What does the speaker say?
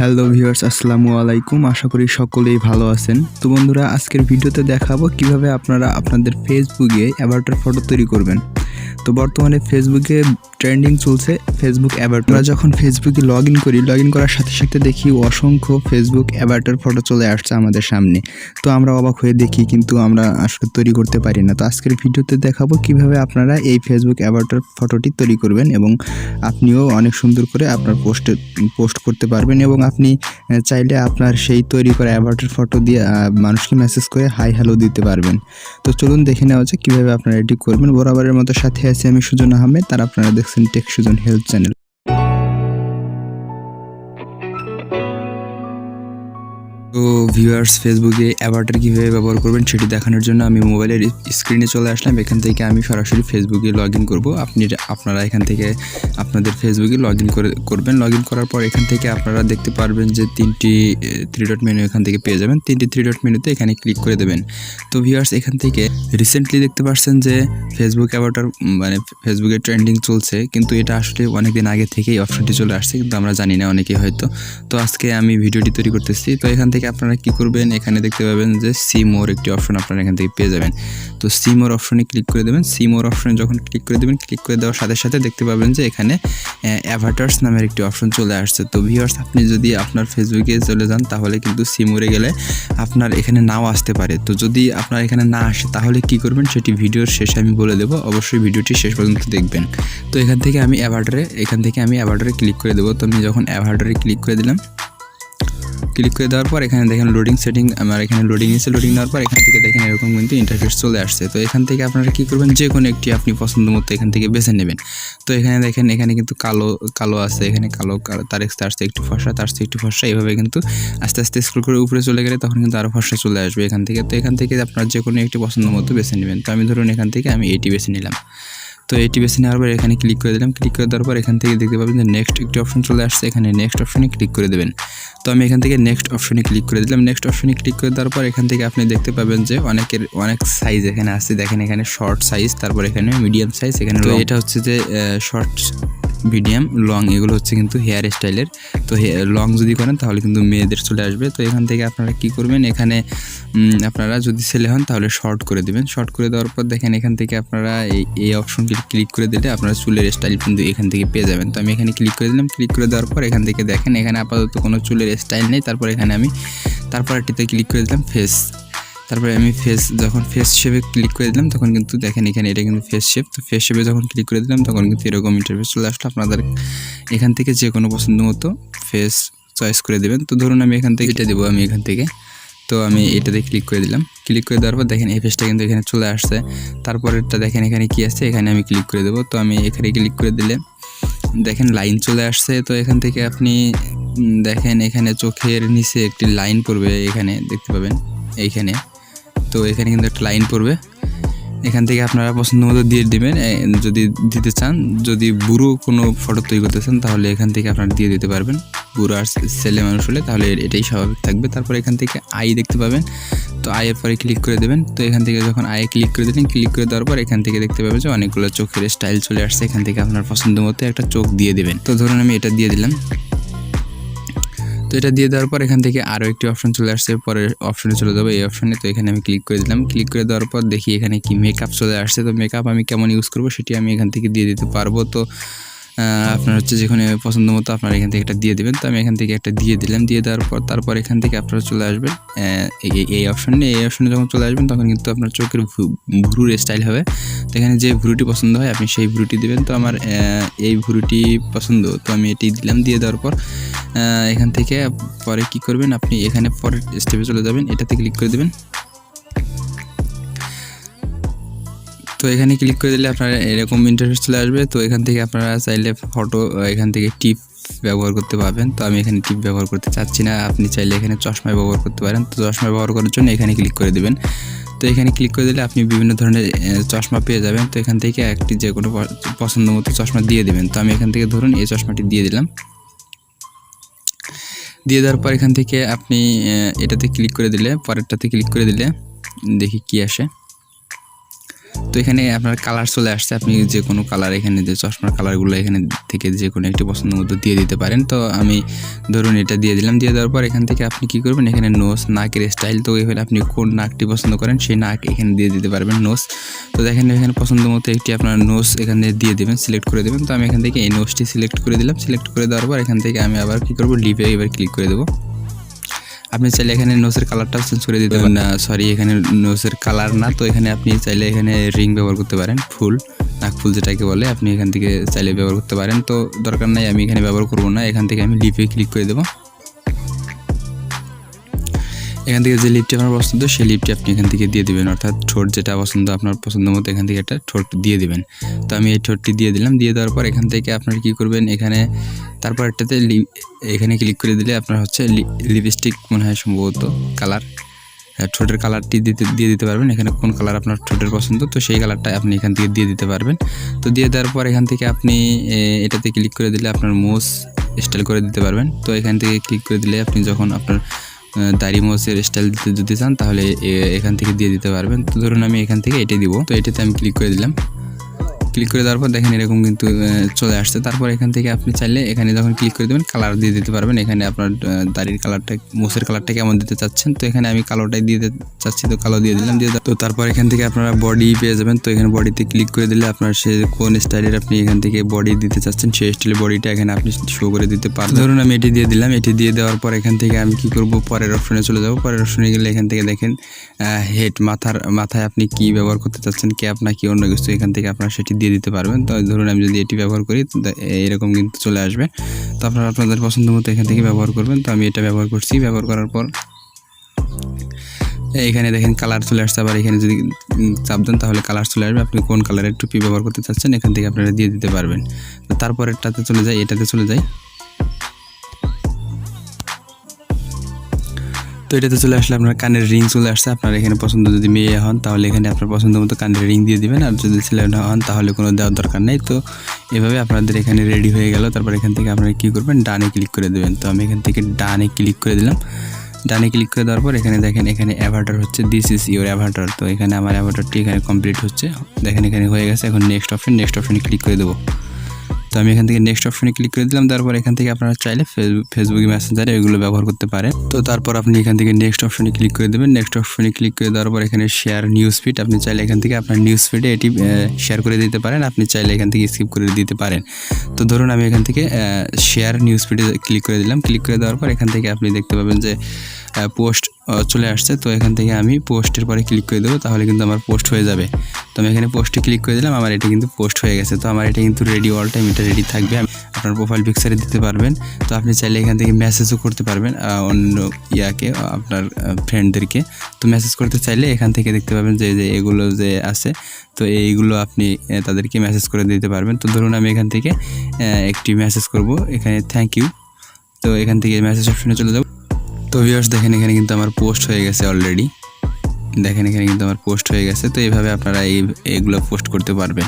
Hello viewers, আসসালামু আলাইকুম। আশা করি সকলেই ভালো আছেন। তো বন্ধুরা, আজকের ভিডিওতে দেখাবো কিভাবে আপনারা আপনাদের ফেসবুকে অ্যাভাটার ফটো তৈরি করবেন। তো বর্তমানে ফেসবুকে ট্রেন্ডিং চলছে ফেসবুক অ্যাভাটার। যখন ফেসবুকে লগ ইন করার সাথে সাথে দেখি অসংখ্য ফেসবুক অ্যাভাটার ফটো চলে আসছে আমাদের সামনে। তো আমরা অবাক হয়ে দেখি, কিন্তু আমরা আসলে তৈরি করতে পারি না। তো আজকের ভিডিওতে দেখাবো কিভাবে আপনারা এই ফেসবুক অ্যাভাটার ফটোটি তৈরি করবেন এবং আপনিও অনেক সুন্দর করে আপনার পোস্ট করতে পারবেন এবং আপনি চাইলে আপনার সেই তৈরি করা অ্যাভাটার ফটো দিয়ে মানুষকে মেসেজ করে হাই হ্যালো দিতে পারবেন। তো চলুন দেখে নেওয়া যাক কীভাবে আপনারা এটি করবেন। বরাবরের মতো সাথে আছি আমি সুজন আহমেদ, আর আপনারা দেখছেন টেক সুজন হেল্প চ্যানেল। তো ভিউয়ার্স, ফেসবুকে অ্যাভাটার কীভাবে ব্যবহার করবেন সেটি দেখানোর জন্য আমি মোবাইলের স্ক্রিনে চলে আসলাম। এখান থেকে আমি সরাসরি ফেসবুকে লগ ইন করবো। আপনারা এখান থেকে আপনাদের ফেসবুকে লগ ইন করবেন। লগ ইন করার পর এখান থেকে আপনারা দেখতে পারবেন যে তিনটি থ্রি ডট মেনু এখান থেকে পেয়ে যাবেন। তিনটি থ্রি ডট মেনুতে এখানে ক্লিক করে দেবেন। তো ভিউয়ার্স, এখান থেকে রিসেন্টলি দেখতে পাচ্ছেন যে ফেসবুক অ্যাভাটার মানে ফেসবুকে ট্রেন্ডিং চলছে, কিন্তু এটা আসলে অনেকদিন আগে থেকেই অপশনটি চলে আসছে, কিন্তু আমরা জানি না অনেকেই হয়তো। তো আজকে আমি ভিডিওটি তৈরি করতেছি। তো এখান থেকে আপনারা কি করবেন, এখানে দেখতে পাবেন যে সি মোর একটি অপশন আপনারা এখান থেকে পেয়ে যাবেন। তো সি মোর অপশনে ক্লিক করে দেবেন। সি মোর অপশনে যখন ক্লিক করে দেবেন, ক্লিক করে দেওয়ার সাথে সাথে দেখতে পাবেন যে এখানে অ্যাভাটার্স নামের একটি অপশন চলে আসছে। তো ভিউয়ার্স, আপনি যদি আপনার ফেসবুকে চলে যান তাহলে কিন্তু সি মোরে গেলে আপনার এখানে নাও আসতে পারে। তো যদি আপনার এখানে না আসে তাহলে কি করবেন সেটি ভিডিওর শেষে আমি বলে দেবো, অবশ্যই ভিডিওটি শেষ পর্যন্ত দেখবেন। তো এখান থেকে আমি অ্যাভাটারে ক্লিক করে দেবো। তো আমি যখন অ্যাভাটারে ক্লিক করে দিলাম, ক্লিক করে দেওয়ার পর এখানে দেখেন লোডিং সেটিং, আমার এখানে লোডিং এসে লোডিং দেওয়ার পর এখান থেকে দেখেন এরকম কিন্তু ইন্টারফেস চলে আসছে। তো এখান থেকে আপনারা কী করবেন, যে কোনো একটি আপনি পছন্দ মতো এখান থেকে বেছে নেবেন। তো এখানে দেখেন এখানে কিন্তু কালো আছে, এখানে কালো তার আসছে একটু ফর্সা, তার একটু ফর্সা, এইভাবে কিন্তু আস্তে আস্তে স্ক্রল করে উপরে চলে গেলে তখন কিন্তু আরও ফর্সা চলে আসবে এখান থেকে। তো এখান থেকে আপনারা যে কোনো একটি পছন্দ মতো বেছে নেবেন। তো আমি ধরুন এখান থেকে আমি এইটি বেছে নিলাম। তো এটি বেছে নেওয়ার পর এখানে ক্লিক করে দিলাম। ক্লিক করে দেওয়ার পর এখান থেকে দেখতে পাবেন যে নেক্সট একটি অপশন চলে আসছে, এখানে নেক্সট অপশনে ক্লিক করে দেবেন। তো আমি এখান থেকে নেক্সট অপশনে ক্লিক করে দিলাম। নেক্সট অপশনে ক্লিক করে দেওয়ার পর এখান থেকে আপনি দেখতে পাবেন যে অনেক সাইজ এখানে আছে। দেখেন এখানে শর্ট সাইজ, তারপর এখানে মিডিয়াম সাইজ, এখানে এটা হচ্ছে যে শর্ট, মিডিয়াম, লং, এগুলো হচ্ছে কিন্তু হেয়ার স্টাইলের। তো লং যদি করেন তাহলে কিন্তু মেয়েদের চলে আসবে। তো এখান থেকে আপনারা কি করবেন, এখানে আপনারা যদি ছেলে হন তাহলে শর্ট করে দেবেন। শর্ট করে দেওয়ার পর দেখেন এখান থেকে আপনারা এই অপশনটি ক্লিক করে দিলে আপনারা চুলের স্টাইল কিন্তু এখান থেকে পেয়ে যাবেন। তো আমি এখানে ক্লিক করে দিলাম। ক্লিক করে দেওয়ার পর এখান থেকে দেখেন এখানে আপাতত কোনো চুলের স্টাইল নেই। তারপর এখানে আমি এটিতে ক্লিক করে দিলাম ফেস। তারপরে আমি যখন ফেস শেপে ক্লিক করে দিলাম তখন কিন্তু দেখেন এখানে এটা কিন্তু ফেস শেপ। তো ফেস শেপে যখন ক্লিক করে দিলাম তখন কিন্তু এরকম ইন্টারফেস চলে আসলো। আপনাদের এখান থেকে যে কোনো পছন্দ মতো ফেস চয়েস করে দেবেন। তো ধরুন আমি এখান থেকে এটা দেবো, আমি এখান থেকে, তো আমি এটাতে ক্লিক করে দিলাম। ক্লিক করে দেওয়ার পর দেখেন এই ফেসটা কিন্তু এখানে চলে আসছে। তারপরেরটা দেখেন এখানে কি আছে, এখানে আমি ক্লিক করে দেবো। তো আমি এখানে ক্লিক করে দিলে দেখেন লাইন চলে আসছে। তো এখান থেকে আপনি দেখেন এখানে চোখের নিচে একটি লাইন পড়বে, এখানে দেখতে পাবেন এইখানে। তো এখানে কিন্তু একটা লাইন পড়বে, এখান থেকে আপনারা পছন্দ মতো দিয়ে দেবেন যদি দিতে চান। যদি বুড়ো কোনো ফটো তৈরি করতে চান তাহলে এখান থেকে আপনারা দিয়ে দিতে পারবেন। বুড়ো আর ছেলে মানুষ হলে তাহলে এটাই স্বাভাবিক থাকবে। তারপর এখান থেকে আই দেখতে পাবেন। তো আয়ের পরে ক্লিক করে দেবেন। তো এখান থেকে যখন আয়ে ক্লিক করে দেবেন, ক্লিক করে দেওয়ার পর এখান থেকে দেখতে পাবেন যে অনেকগুলো চোখের স্টাইল চলে আসছে। এখান থেকে আপনার পছন্দ মতো একটা চোখ দিয়ে দেবেন। তো ধরুন আমি এটা দিয়ে দিলাম। তো এটা দিয়ে দেওয়ার পর এখান থেকে আরও একটি অপশন চলে আসছে, পরের অপশনে চলে যাবো, এই অপশনে। তো এখানে আমি ক্লিক করে দিলাম। ক্লিক করে দেওয়ার পর দেখি এখানে কি মেকআপ চলে আসছে। তো মেকআপ আমি কেমন ইউজ করবো সেটি আমি এখান থেকে দিয়ে দিতে পারবো। তো আপনার হচ্ছে যেখানে পছন্দ মতো আপনারা এখান থেকে একটা দিয়ে দেবেন। তো আমি এখান থেকে একটা দিয়ে দিলাম। দিয়ে দেওয়ার পর তারপর এখান থেকে আপনারা চলে আসবেন এই অপশনে যখন চলে আসবেন তখন কিন্তু আপনার চোখের ভুরুর স্টাইল হবে। তো এখানে যে ভুরুটি পছন্দ হয় আপনি সেই ভুরুটি দেবেন। তো আমার এই ভুরুটি পছন্দ, তো আমি এটি দিলাম। দিয়ে দেওয়ার পর এখান থেকে পরে কি করবেন, আপনি এখানে পরের স্টেপে চলে যাবেন, এটাতে ক্লিক করে দেবেন। তো এখানে ক্লিক করে দিলে আপনার এরকম ইন্টারফেস চলে আসবে। তো এখান থেকে আপনারা চাইলে ফটো এখান থেকে টিপ ব্যবহার করতে পারবেন। তো আমি এখানে টিপ ব্যবহার করতে চাচ্ছি না, আপনি চাইলে এখানে চশমায় ব্যবহার করতে পারেন। তো চশমা ব্যবহার করার জন্য এখানে ক্লিক করে দেবেন। তো এখানে ক্লিক করে দিলে আপনি বিভিন্ন ধরনের চশমা পেয়ে যাবেন। তো এখান থেকে একটি যে কোনো পছন্দ মতো চশমা দিয়ে দেবেন। তো আমি এখান থেকে ধরুন এই চশমাটি দিয়ে দিলাম। দিয়ে দেওয়ার পর এখান থেকে আপনি এটাতে ক্লিক করে দিলে, পরেরটাতে ক্লিক করে দিলে দেখি কি আসে। তো এখানে আপনার কালার চলে আসছে, আপনি যে কোনো কালার এখানে যে চশমার কালারগুলো এখানে থেকে যে কোনো একটি পছন্দ মতো দিয়ে দিতে পারেন। তো আমি ধরুন এটা দিয়ে দিলাম, দিয়ে দেওয়ার পর এখান থেকে আপনি কী করবেন, এখানে নোজ নাকের স্টাইল, তো এখানে আপনি কোন নাকটি পছন্দ করেন সেই নাক এখানে দিয়ে দিতে পারবেন নোজ। তো দেখেন এখানে পছন্দ মতো একটি আপনার নোজ এখানে দিয়ে দেবেন, সিলেক্ট করে দেবেন। তো আমি এখান থেকে এই নোজটি সিলেক্ট করে দিলাম, সিলেক্ট করে দেওয়ার পর এখান থেকে আমি আবার কী করবো, লিপে এবার ক্লিক করে দেবো। আপনি চাইলে এখানে নোজের কালারটাও চেঞ্জ করে দিতে পারেন না, সরি এখানে নোজের কালার না, তো এখানে আপনি চাইলে এখানে রিং ব্যবহার করতে পারেন, ফুল নাকফুল যেটাকে বলে, আপনি এখান থেকে চাইলে ব্যবহার করতে পারেন। তো দরকার নাই, আমি এখানে ব্যবহার করব না, এখান থেকে আমি লিপে ক্লিক করে দেবো। এখান থেকে যে লিপটি আপনার পছন্দ সেই লিপটি আপনি এখান থেকে দিয়ে দেবেন, অর্থাৎ ঠোঁট যেটা পছন্দ আপনার পছন্দ মতো এখান থেকে একটা ঠোঁট দিয়ে দেবেন। তো আমি এই ঠোঁটটি দিয়ে দিলাম, দিয়ে দেওয়ার পর এখান থেকে আপনার কী করবেন, এখানে তারপর একটাতে এখানে ক্লিক করে দিলে আপনার হচ্ছে লিপস্টিক মনে হয় সম্ভবত কালার, ঠোঁটের কালারটি দিয়ে দিতে পারবেন। এখানে কোন কালার আপনার ঠোঁটের পছন্দ তো সেই কালারটা আপনি এখান থেকে দিয়ে দিতে পারবেন। তো দিয়ে দেওয়ার পর এখান থেকে আপনি এটাতে ক্লিক করে দিলে আপনার মোজ স্টাইল করে দিতে পারবেন। তো এখান থেকে ক্লিক করে দিলে আপনি যখন আপনার দাড়ি মোজের স্টাইল দিতে চান তাহলে এখান থেকে দিয়ে দিতে পারবেন। তো ধরুন আমি এখান থেকে এটাই দিব, তো এটাতে আমি ক্লিক করে দিলাম। ক্লিক করে দেওয়ার পর দেখেন এরকম কিন্তু চলে আসছে। তারপর এখান থেকে আপনি চাইলে এখানে যখন ক্লিক করে দেবেন কালার দিয়ে দিতে পারবেন। এখানে আপনার দাড়ির কালারটা মোছের কালারটা কেমন দিতে চাচ্ছেন, তো এখানে আমি কালোটাই দিতে চাচ্ছি, তো কালো দিয়ে দিলাম। তো তারপর এখান থেকে আপনারা বডি পেয়ে যাবেন। তো এখানে বডিতে ক্লিক করে দিলে আপনার সে কোন স্টাইলের আপনি এখান থেকে বডি দিতে চাচ্ছেন সেই স্টাইলের বডিটা এখানে আপনি শো করে দিতে পারবেন। ধরুন আমি এটি দিয়ে দিলাম, এটি দিয়ে দেওয়ার পর এখান থেকে আমি কি করব, পরের অপশনে চলে যাব। পরের অপশনে গেলে এখান থেকে দেখেন হেড মাথায় আপনি কি ব্যবহার করতে চাচ্ছেন, ক্যাপ নাকি অন্য কিছু, এখান থেকে আপনারা সেটি দিয়ে দিতে পারবেন। তো ধরুন আমি যদি এটি ব্যবহার করি এরকম কিন্তু চলে আসবে। তো আপনারা আপনাদের পছন্দ মতো এখান থেকে ব্যবহার করবেন। তো আমি এটা ব্যবহার করছি, ব্যবহার করার পর এখানে দেখেন কালার চলে আসছে। আবার এখানে যদি চাপ দেন তাহলে কালার চলে আসবে, আপনি কোন কালারের টুপি ব্যবহার করতে চাচ্ছেন এখান থেকে আপনারা দিয়ে দিতে পারবেন। তো তারপরেরটাতে চলে যাই, এটাতে চলে যাই। তো এটাতে চলে আসলে আপনার কানের রিং চলে আসছে। আপনার এখানে পছন্দ যদি মেয়ে হন তাহলে এখানে আপনার পছন্দ মতো কানের রিং দিয়ে দিবেন, আর যদি ছেলে হন তাহলে কোনো দেওয়ার দরকার নেই। তো এভাবে আপনাদের এখানে রেডি হয়ে গেল। তারপর এখান থেকে আপনারা কী করবেন, ডানে ক্লিক করে দেবেন। তো আমি এখান থেকে ডানে ক্লিক করে দিলাম। ডানে ক্লিক করে দেওয়ার পর এখানে দেখেন এখানে অ্যাভাটার হচ্ছে, দিস ইজ ইউর অ্যাভাটার। তো এখানে আমার অ্যাভাটারটি এখানে কমপ্লিট হচ্ছে, দেখেন এখানে হয়ে গেছে। এখন নেক্সট অপশনে ক্লিক করে দেবো। তো আমি এখান থেকে নেক্সট অপশনে ক্লিক করে দিলাম। তারপর এখান থেকে আপনারা চাইলে ফেসবুক মেসেঞ্জারে এগুলো ব্যবহার করতে পারেন। তো তারপর আপনি এখান থেকে নেক্সট অপশনে ক্লিক করে দেবেন। নেক্সট অপশনে ক্লিক করে দেওয়ার পর এখানে শেয়ার নিউজ ফিড, আপনি চাইলে এখান থেকে আপনার নিউজ ফিডে এটি শেয়ার করে দিতে পারেন, আপনি চাইলে এখান থেকে স্কিপ করে দিতে পারেন। তো ধরুন আমি এখান থেকে শেয়ার নিউজ ফিডে ক্লিক করে দিলাম। ক্লিক করে দেওয়ার পর এখান থেকে আপনি দেখতে পাবেন যে পোস্ট চলে আসছে। তো এখান থেকে আমি পোস্টের পরে ক্লিক করে দেবো, তাহলে কিন্তু আমার পোস্ট হয়ে যাবে। তো আমি এখানে পোস্টে ক্লিক করে দিলাম, আমার এটা কিন্তু পোস্ট হয়ে গেছে। তো আমার এটা কিন্তু রেডি, অল টাইম এটা রেডি থাকবে, আপনার প্রোফাইল পিকচারে দিতে পারবেন। তো আপনি চাইলে এখান থেকে মেসেজও করতে পারবেন অন্য আপনার ফ্রেন্ডদেরকে। তো মেসেজ করতে চাইলে এখান থেকে দেখতে পাবেন যে এগুলো যে আছে, তো এইগুলো আপনি তাদেরকে মেসেজ করে দিতে পারবেন। তো ধরুন আমি এখান থেকে একটি মেসেজ করব, এখানে থ্যাংক ইউ। তো এখান থেকে মেসেজ অপশনে চলে যাব। তো ভিউয়ার্স দেখেন এখানে কিন্তু আমার পোস্ট হয়ে গেছে অলরেডি, দেখেন এখানে কিন্তু আমার পোস্ট হয়ে গেছে। তো এইভাবে আপনারা এইগুলো পোস্ট করতে পারবেন।